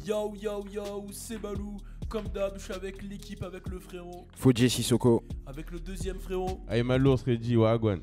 Yo yo yo, c'est Balou. Comme d'hab, je suis avec l'équipe, avec le frérot, Fodje Sissoko. avec le deuxième frérot. Aïe Malo serait dit Wagwan.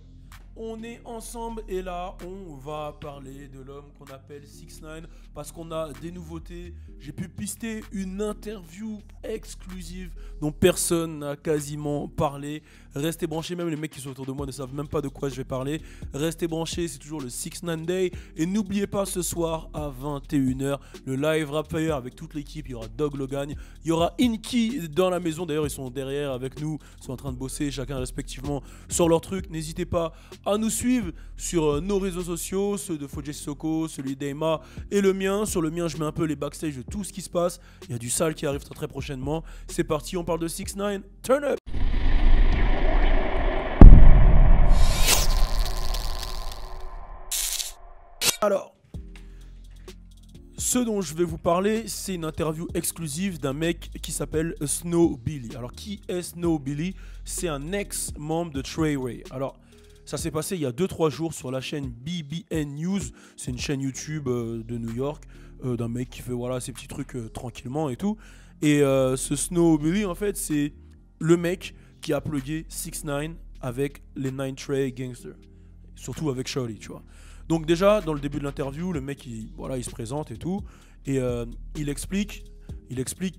On est ensemble et là, on va parler de l'homme qu'on appelle 6ix9ine parce qu'on a des nouveautés. J'ai pu pister une interview exclusive dont personne n'a quasiment parlé. Restez branchés, même les mecs qui sont autour de moi ne savent même pas de quoi je vais parler. Restez branchés, c'est toujours le 6ix9ine Day. Et n'oubliez pas ce soir à 21h, le live rapper avec toute l'équipe. Il y aura Dog Logan, il y aura Inky dans la maison. D'ailleurs, ils sont derrière avec nous, ils sont en train de bosser chacun respectivement sur leur truc. N'hésitez pas à nous suivre sur nos réseaux sociaux, ceux de Fodje Sissoko, celui d'Emma et le mien. Sur le mien, je mets un peu les backstage de tout ce qui se passe. Il y a du sale qui arrive très, très prochainement. C'est parti, on parle de 6ix9ine. Turn up! Alors, ce dont je vais vous parler, c'est une interview exclusive d'un mec qui s'appelle Snow Billy. Alors, qui est Snow Billy? C'est un ex-membre de Treyway. Alors, ça s'est passé il y a 2-3 jours sur la chaîne BBN News. C'est une chaîne YouTube de New York, d'un mec qui fait voilà, ses petits trucs tranquillement et tout. Et ce Snow Billy, en fait, c'est le mec qui a plugué 6ix9ine avec les 9 Trey Gangsters. Surtout avec Shawty, tu vois. Donc déjà, dans le début de l'interview, le mec, il se présente et tout. Et il explique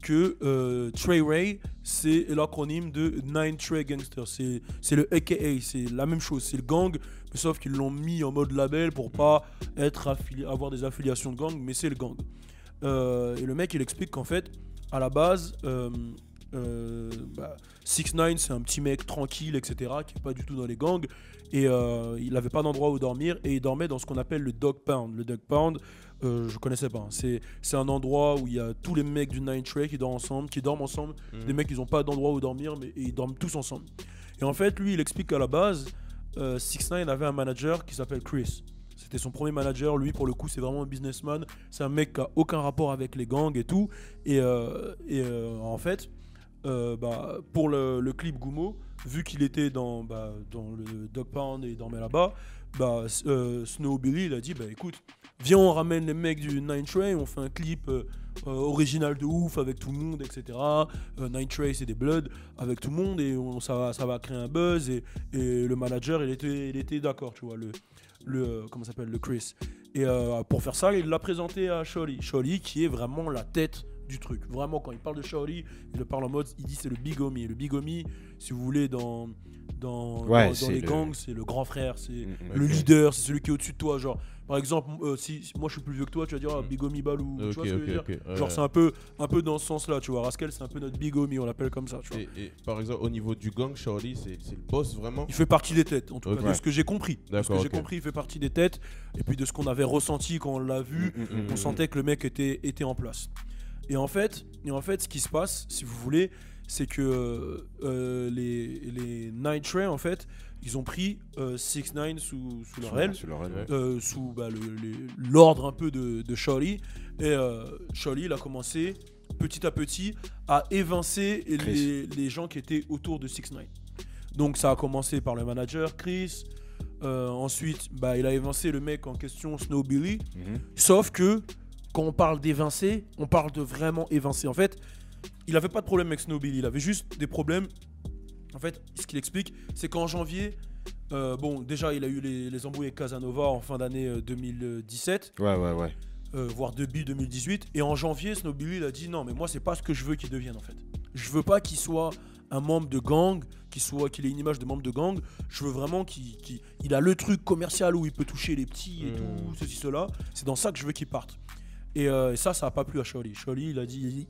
que Treyway, c'est l'acronyme de 9 Trey Gangsters. C'est le AKA, c'est la même chose. C'est le gang, mais sauf qu'ils l'ont mis en mode label pour pas avoir des affiliations de gang, mais c'est le gang. Et le mec, il explique qu'en fait, à la base, 6ix9ine, c'est un petit mec tranquille, etc., qui n'est pas du tout dans les gangs. Et il n'avait pas d'endroit où dormir. Et il dormait dans ce qu'on appelle le Dog Pound. Le Dog Pound, je connaissais pas. C'est un endroit où il y a tous les mecs du 9 Trey qui dorment ensemble. C'est des mecs qui n'ont pas d'endroit où dormir, mais ils dorment tous ensemble. Et en fait, lui, il explique qu'à la base, 6ix9ine avait un manager qui s'appelle Chris. C'était son premier manager. Lui, pour le coup, c'est vraiment un businessman. C'est un mec qui n'a aucun rapport avec les gangs et tout. Et en fait, pour le clip Gummo, vu qu'il était dans le Dog Pound et il dormait là-bas, Snow Billy, il a dit écoute, viens, on ramène les mecs du 9 Trey, on fait un clip original de ouf avec tout le monde, etc. 9 Trey, c'est des Bloods avec tout le monde et ça va créer un buzz. Et le manager, il était d'accord, tu vois, comment s'appelle, le Chris. Et pour faire ça, il l'a présenté à Shawty. Shawty qui est vraiment la tête du truc. Vraiment, quand il parle de Shawty, il le parle en mode, il dit c'est le Big Homie. Le Big Homie, si vous voulez, dans les gangs, c'est le grand frère, c'est le leader, c'est celui qui est au-dessus de toi. Genre, par exemple, si moi je suis plus vieux que toi, tu vas dire Big Homie Balou. Tu vois ce que je veux dire? Genre, c'est un peu dans ce sens-là, tu vois. Rascal, c'est un peu notre Big Homie, on l'appelle comme ça. Tu vois. Et par exemple, au niveau du gang, Shawty, c'est le boss vraiment? Il fait partie des têtes, en tout cas, de ce que j'ai compris. D'accord, j'ai compris, il fait partie des têtes. Et puis de ce qu'on avait ressenti quand on l'a vu, on sentait que le mec était en place. Et en fait, ce qui se passe, si vous voulez, c'est que les 9 Trey, en fait, ils ont pris 6ix9ine sous leur aile, sous l'ordre un peu de Shawty. Et Shawty, il a commencé petit à petit à évincer les gens qui étaient autour de 6ix9ine. Donc ça a commencé par le manager, Chris. Ensuite, il a évincé le mec en question, Snow Billy. Sauf que quand on parle d'évincer, on parle de vraiment évincer. En fait, il avait pas de problème avec Snow Billy, il avait juste des problèmes. En fait, ce qu'il explique, c'est qu'en janvier, déjà, il a eu les embrouilles avec Casanova en fin d'année 2017. Ouais. Voire début 2018. Et en janvier, Snow Billy, il a dit non, mais moi, c'est pas ce que je veux qu'il devienne, en fait. Je veux pas qu'il soit un membre de gang, qu'il ait une image de membre de gang. Je veux vraiment qu'il a le truc commercial où il peut toucher les petits et tout, ceci, cela. C'est dans ça que je veux qu'il parte. Et ça a pas plu à Shawty. Shawty,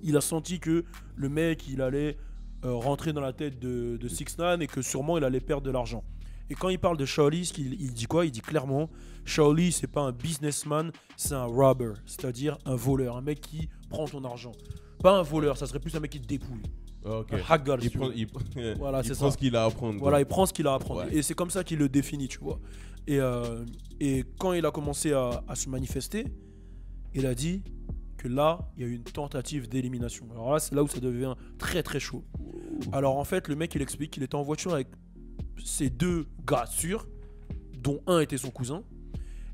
il a senti que le mec, il allait rentrer dans la tête de 6ix9ine et que sûrement il allait perdre de l'argent. Et quand il parle de Shawty, il dit quoi? Il dit clairement, Shawty, c'est pas un businessman, c'est un robber, c'est-à-dire un voleur, un mec qui prend ton argent. Pas un voleur, ça serait plus un mec qui te dépouille. Okay. Un hackgal, il prend ce qu'il a à apprendre. Voilà, il prend ce qu'il a à apprendre. Ouais. Et c'est comme ça qu'il le définit, tu vois. Et quand il a commencé à se manifester, il a dit que là, il y a eu une tentative d'élimination. Alors là, c'est là où ça devient très très chaud. Alors en fait, le mec, il explique qu'il était en voiture avec ses 2 gars sûrs, dont un était son cousin.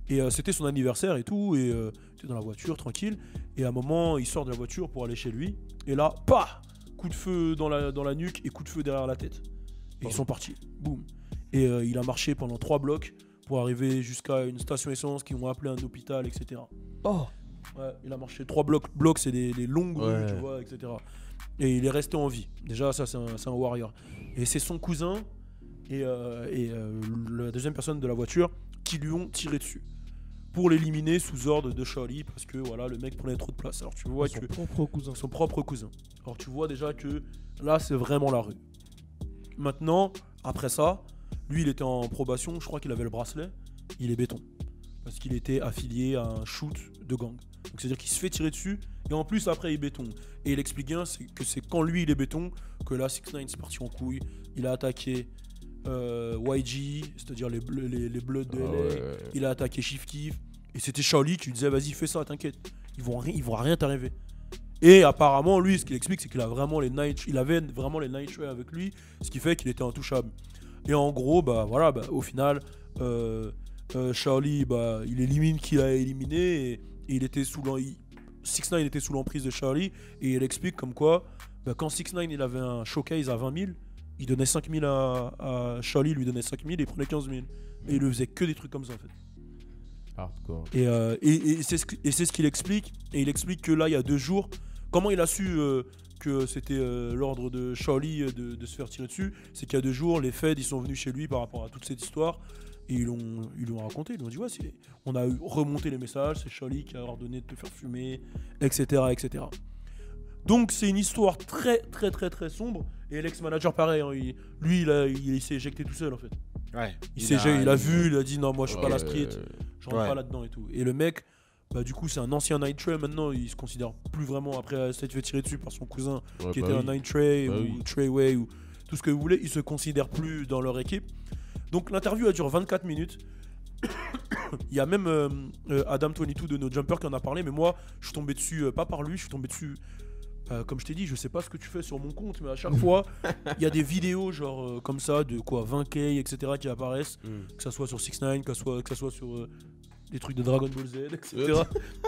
Et c'était son anniversaire et tout. Et était dans la voiture, tranquille. Et à un moment, il sort de la voiture pour aller chez lui. Et là, pah, coup de feu dans la nuque et coup de feu derrière la tête. Et ils sont partis. Boum. Et il a marché pendant 3 blocs pour arriver jusqu'à une station essence qui ont appelé un hôpital, etc. Oh. Ouais, il a marché 3 blocs. Blocs, c'est des longues rues, tu vois, etc. Et il est resté en vie. Déjà, ça, c'est un warrior. Et c'est son cousin et la deuxième personne de la voiture qui lui ont tiré dessus pour l'éliminer sous ordre de Charlie parce que voilà, le mec prenait trop de place. Alors tu vois Son que propre cousin. Alors tu vois déjà que là, c'est vraiment la rue. Maintenant, après ça, lui, il était en probation. Je crois qu'il avait le bracelet. Il est béton parce qu'il était affilié à un shoot de gang. Donc c'est-à-dire qu'il se fait tirer dessus et en plus après il béton. Et il explique bien que c'est quand lui il est béton que là 6ix9ine c'est parti en couille. Il a attaqué YG, c'est-à-dire les Bloods de LA. Il a attaqué Chief Keef et c'était Charlie qui lui disait vas-y fais ça, t'inquiète, ils vont rien t'arriver. Et apparemment lui ce qu'il explique c'est qu'il avait vraiment les Night Tray avec lui, ce qui fait qu'il était intouchable. Et en gros au final Charlie il élimine qui a éliminé et il était 6ix9ine était sous l'emprise de Charlie et il explique comme quoi quand 6ix9ine il avait un showcase à 20 000, il donnait 5 000 à Charlie, lui donnait 5 000 et il prenait 15 000. Et il le faisait que des trucs comme ça en fait. Hardcore. Et c'est ce qu'il explique. Et il explique que là il y a 2 jours, comment il a su que c'était l'ordre de Charlie de se faire tirer dessus, c'est qu'il y a 2 jours, les Feds ils sont venus chez lui par rapport à toute cette histoire. Et ils lui ont raconté, ils lui ont dit ouais, on a remonté les messages, c'est Charlie qui a ordonné de te faire fumer, etc. etc. Donc c'est une histoire très très très très sombre. Et l'ex-manager pareil, hein, il s'est éjecté tout seul en fait. Ouais. Il a vu, il a dit non moi je suis pas la street, je rentre pas là-dedans et tout. Et le mec, du coup c'est un ancien Night Tray maintenant, il se considère plus vraiment après s'être fait tirer dessus par son cousin qui était un Night Tray ou Treyway ou tout ce que vous voulez, il se considère plus dans leur équipe. Donc l'interview elle dure 24 minutes. Il y a même Adam22 de No Jumper qui en a parlé, mais moi je suis tombé dessus, pas par lui, je suis tombé dessus, comme je t'ai dit, je sais pas ce que tu fais sur mon compte, mais à chaque fois il y a des vidéos genre comme ça de quoi 20K, etc. qui apparaissent, que ça soit sur 6ix9ine, que ça soit sur des trucs de Dragon Ball Z, etc.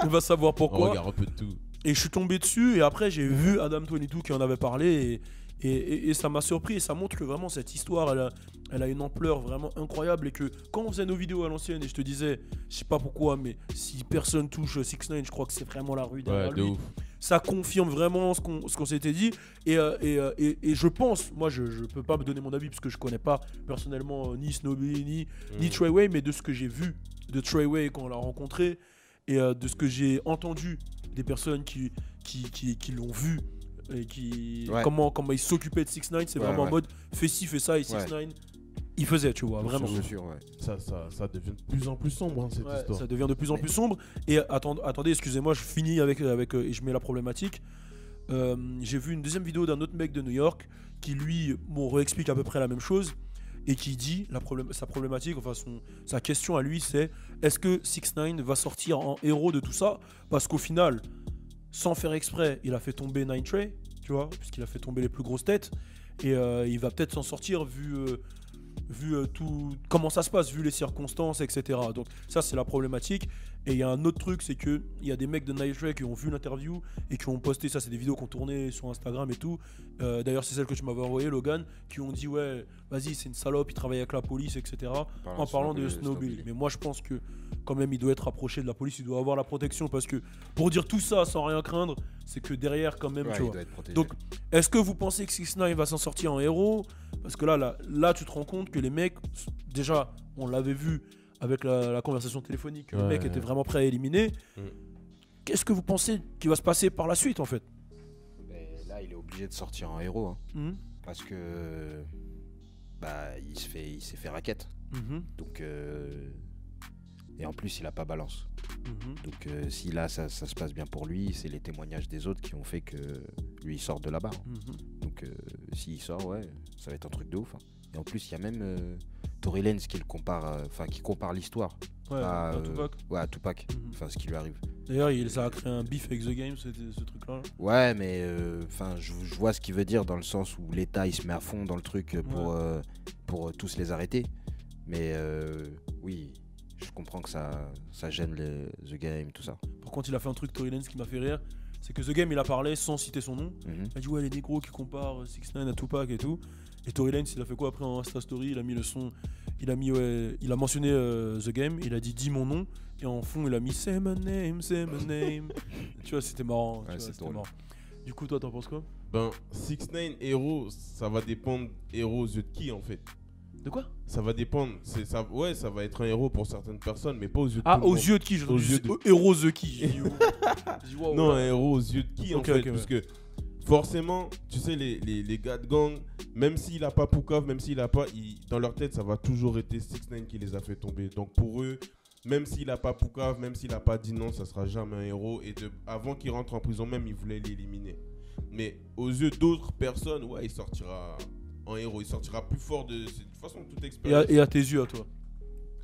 On va savoir pourquoi. On regarde un peu de tout. Et je suis tombé dessus et après j'ai vu Adam22 qui en avait parlé et ça m'a surpris et ça montre que vraiment cette histoire elle a une ampleur vraiment incroyable et que quand on faisait nos vidéos à l'ancienne et je te disais, je sais pas pourquoi, mais si personne touche 6ix9ine, je crois que c'est vraiment la rue derrière lui. Ça confirme vraiment ce qu'on s'était dit et je pense, moi je peux pas me donner mon avis parce que je connais pas personnellement ni Snobby ni Treyway, mais de ce que j'ai vu de Treyway quand on l'a rencontré et de ce que j'ai entendu des personnes qui l'ont vu et comment il s'occupait de 6ix9ine, c'est vraiment en mode fais ci, fais ça et 6ix9ine il faisait, tu vois, vraiment. Sûr, Ça devient de plus en plus sombre cette histoire. Ça devient de plus en plus sombre. Et attendez, excusez-moi, je finis avec et je mets la problématique. J'ai vu une deuxième vidéo d'un autre mec de New York qui lui réexplique à peu près la même chose et qui dit sa problématique, enfin sa question à lui c'est est-ce que 6ix9ine va sortir en héros de tout ça, parce qu'au final sans faire exprès il a fait tomber Night Tray, tu vois, puisqu'il a fait tomber les plus grosses têtes et il va peut-être s'en sortir vu tout comment ça se passe, vu les circonstances, etc. Donc ça c'est la problématique. Et il y a un autre truc, c'est que il y a des mecs de Night Tray qui ont vu l'interview et qui ont posté ça, c'est des vidéos qui ont tourné sur Instagram et tout. D'ailleurs c'est celle que tu m'avais envoyée, Logan, qui ont dit ouais vas-y c'est une salope, il travaille avec la police, etc. En parlant de Snowbilly. Mais moi je pense que quand même il doit être rapproché de la police, il doit avoir la protection, parce que pour dire tout ça sans rien craindre, c'est que derrière quand même tu vois. Donc est-ce que vous pensez que 6ix9ine va s'en sortir en héros? Parce que là tu te rends compte que les mecs, déjà on l'avait vu avec la conversation téléphonique, le mec était vraiment prêt à éliminer. Qu'est-ce que vous pensez qui va se passer par la suite en fait? Là il est obligé de sortir en héros parce que il s'est fait raquette. Donc et en plus il a pas balance. Donc si là ça se passe bien pour lui, c'est les témoignages des autres qui ont fait que lui il sort de là-bas. Donc s'il sort, ça va être un truc de ouf. Et en plus il y a même Tory Lanez qui compare l'histoire à Tupac. À Tupac. Enfin ce qui lui arrive. D'ailleurs ça a créé un beef avec The Game, ce truc là. Ouais mais je vois ce qu'il veut dire, dans le sens où l'État il se met à fond dans le truc pour tous les arrêter. Mais oui, je comprends que ça gêne The Game, tout ça. Par contre, il a fait un truc, Tory Lanez, qui m'a fait rire. C'est que The Game, il a parlé sans citer son nom. Il a dit, ouais, les négros qui comparent 6ix9ine à Tupac et tout. Et Tory Lanez, il a fait quoi après en Insta Story? Il a mis le son. Il a mentionné The Game. Il a dit, dis mon nom. Et en fond, il a mis, say my name, say my name. Tu vois, c'était marrant. Ouais, c'était marrant. Du coup, toi, t'en penses quoi? Ben, 6ix9ine, héros, ça va dépendre héros aux yeux de qui, en fait. De quoi? Ça va dépendre. Ouais, ça va être un héros pour certaines personnes, mais pas aux yeux de Ah, tout le aux monde. yeux de qui? Aux yeux de... Héros de qui? Wow, non, un héros aux yeux de qui, en fait. Okay. Parce que forcément, tu sais, les gars de gang, même s'il a pas Poucave, même s'il a pas... dans leur tête, ça va toujours être 6ix9ine qui les a fait tomber. Donc pour eux, même s'il a pas Poucave, même s'il a pas dit non, ça sera jamais un héros. Et avant qu'il rentre en prison même, il voulait l'éliminer. Mais aux yeux d'autres personnes, ouais, il sortira en héros. Il sortira plus fort de toute façon, toute expérience. Et à tes yeux, à toi?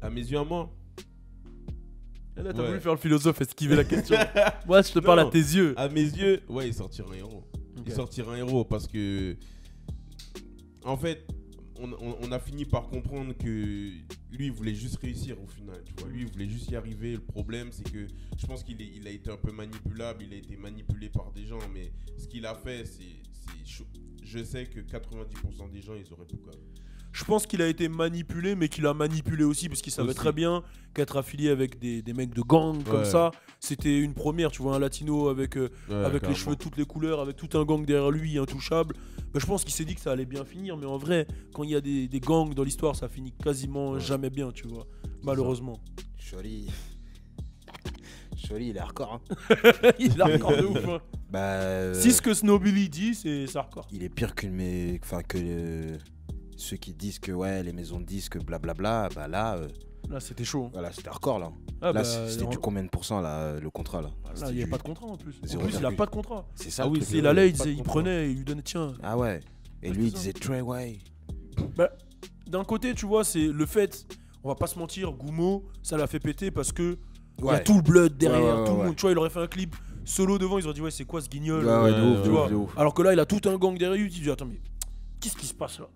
À mes yeux, à moi. Et là, t'as voulu faire le philosophe, esquiver la question. Moi, je te parle à tes yeux. À mes yeux, ouais, il sortira un héros. Okay. Il sortira un héros parce que... En fait, on a fini par comprendre que lui, il voulait juste réussir au final. Tu vois. Lui, il voulait juste y arriver. Le problème, c'est que je pense qu'il a été un peu manipulable. Il a été manipulé par des gens. Mais ce qu'il a fait, je sais que 90% des gens, ils auraient tout cas. Je pense qu'il a été manipulé, mais qu'il a manipulé aussi parce qu'il savait très bien qu'être affilié avec des mecs de gang comme ça, c'était une première. Tu vois, un latino avec les cheveux de toutes les couleurs, avec tout un gang derrière lui, intouchable. Bah, je pense qu'il s'est dit que ça allait bien finir, mais en vrai, quand il y a des gangs dans l'histoire, ça finit quasiment jamais bien, tu vois, malheureusement. Shorty, il est hardcore. Hein. Il est hardcore de ouf. Hein. Bah, si ce que Snowbilly dit, c'est hardcore. Il est pire que ceux qui disent que ouais, les maisons de disques, blablabla. Bah là c'était chaud. Hein. Voilà, c'était hardcore là. Ah là, c'était du combien de pourcents là, le contrat là? Là, il n'y a pas de contrat en plus. En 0, plus, il n'a pas de contrat. C'est ça. Ah oui, il allait, il prenait, il lui donnait tiens. Ah ouais. Et lui, il disait Trey way. Bah, d'un côté, tu vois, c'est le fait, on va pas se mentir, Goumo, ça l'a fait péter parce que il y a tout le blood derrière, tout le monde. Tu vois, il aurait fait un clip solo devant, ils auraient dit ouais, c'est quoi ce guignol? De ouf. Alors que là, il a tout un gang derrière lui, tu te dis attends, mais qu'est-ce qui se passe là?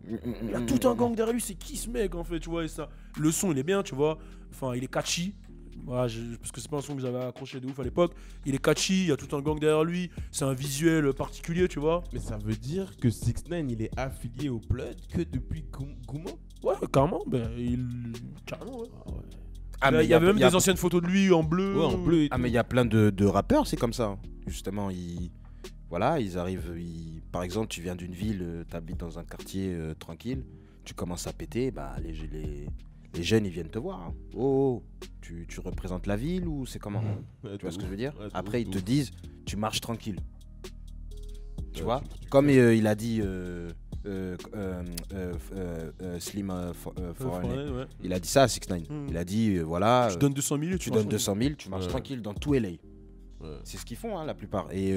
Il a tout un gang derrière lui, c'est qui ce mec en fait, tu vois, et ça. Le son, il est bien, tu vois. Enfin, il est catchy. Voilà, parce que c'est pas un son que j'avais accroché de ouf à l'époque. Il est catchy, il y a tout un gang derrière lui. C'est un visuel particulier, tu vois. Mais ça veut dire que 6ix9ine, il est affilié au Blood que depuis Goumo? Ouais, carrément. Carrément, ouais. Ah ouais. Ah, mais il y avait même des anciennes photos de lui en bleu. Ouais, en bleu et tout. Mais il y a plein de rappeurs, c'est comme ça. Justement, ils arrivent. Par exemple, tu viens d'une ville, tu habites dans un quartier tranquille, tu commences à péter, bah, les jeunes, ils viennent te voir. Hein. Oh, tu représentes la ville ou c'est comment? Tu vois ce que je veux dire? Après, ils te disent, tu marches tranquille. Tu vois? Comme il a dit Slim Foreigner. Il a dit ça à 6ix9ine. Il a dit, voilà... Tu donnes 200 000 tu donnes 200 000, tu marches tranquille dans tout LA. C'est ce qu'ils font, hein, la plupart. Et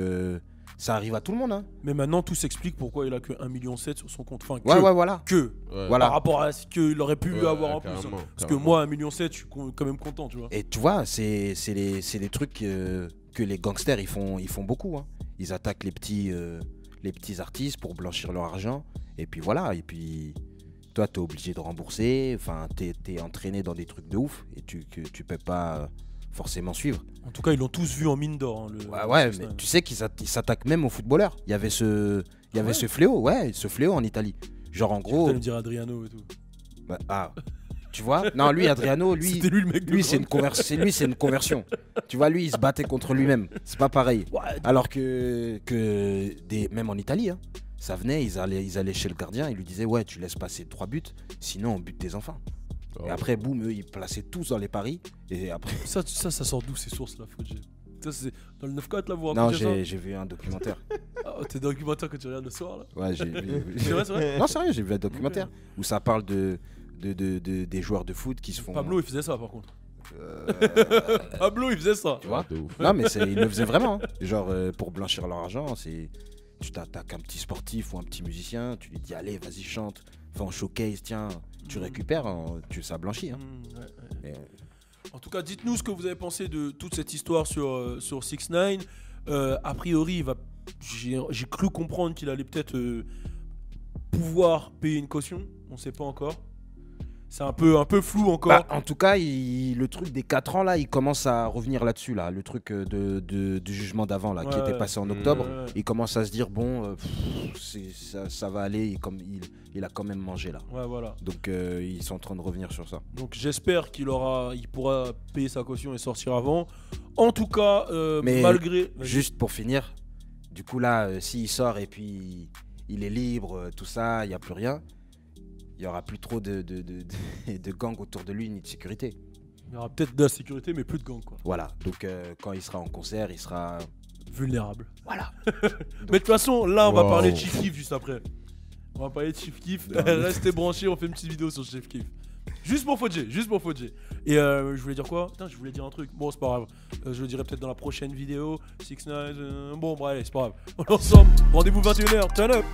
ça arrive à tout le monde. Hein. Mais maintenant, tout s'explique pourquoi il a que 1,7 million sur son compte. Enfin, voilà. Par rapport à ce qu'il aurait pu avoir en plus. Carrément. Parce que moi, 1,7 million, je suis quand même content, tu vois. Et tu vois, c'est les trucs que les gangsters, ils font beaucoup. Hein. Ils attaquent les petits artistes pour blanchir leur argent. Et puis voilà. Et puis, toi, t'es obligé de rembourser. Enfin, t'es entraîné dans des trucs de ouf. Et tu peux pas... forcément suivre. En tout cas, ils l'ont tous vu en mine d'or. Hein, mais tu sais qu'ils s'attaquent même aux footballeurs. Il y avait ce fléau, ce fléau en Italie. Genre en gros. Tu me dire Adriano et tout. Tu vois? Non, lui, Adriano, c'était lui le mec. Lui, c'est une conversion. Tu vois, lui, il se battait contre lui-même. C'est pas pareil. Alors que même en Italie, hein, ça venait, ils allaient chez le gardien, ils lui disaient ouais, tu laisses passer 3 buts, sinon on bute tes enfants. Et après, boum, eux, ils plaçaient tous dans les paris. Et après... Ça sort d'où ces sources là, Fodji? Ça, c'est dans le 9-4 là, vous racontez ça? Non, j'ai vu un documentaire. T'es documentaire que tu regardes le soir là? Ouais, j'ai vu. C'est vrai? Non, sérieux, j'ai vu un documentaire où ça parle des joueurs de foot qui se font. Pablo, il faisait ça par contre. Pablo, il faisait ça. Tu vois? Non, mais il le faisait vraiment. Hein. Genre, pour blanchir leur argent, tu t'attaques un petit sportif ou un petit musicien, tu lui dis allez, vas-y, chante, fais un showcase, tiens. Tu récupères, ça blanchit. Hein. En tout cas, dites-nous ce que vous avez pensé de toute cette histoire sur 6ix9ine. A priori, j'ai cru comprendre qu'il allait peut-être pouvoir payer une caution. On ne sait pas encore. C'est un peu flou encore. Bah, en tout cas, le truc des 4 ans, là, il commence à revenir là-dessus. Là. Le truc du jugement d'avant, là, qui était passé en octobre. Il commence à se dire, bon, ça va aller. Il a quand même mangé, là. Ouais, voilà. Donc, ils sont en train de revenir sur ça. Donc, j'espère il pourra payer sa caution et sortir avant. En tout cas, mais malgré... Juste pour finir, du coup, là, s'il sort et puis il est libre, tout ça, il n'y a plus rien. Il n'y aura plus trop de gangs autour de lui, ni de sécurité. Il y aura peut-être de la sécurité, mais plus de gangs, quoi. Voilà, donc quand il sera en concert, il sera... vulnérable. Voilà. Mais de toute façon, là, on va parler de Chief Keef juste après. On va parler de Chief Keef. Restez branchés, on fait une petite vidéo sur Chief Keef. Juste pour Fodjé. Et je voulais dire quoi? Putain, je voulais dire un truc. Bon, c'est pas grave. Je le dirai peut-être dans la prochaine vidéo. 6ix9ine. Bon, bref, c'est pas grave. On est ensemble. Rendez-vous 21h. Turn up.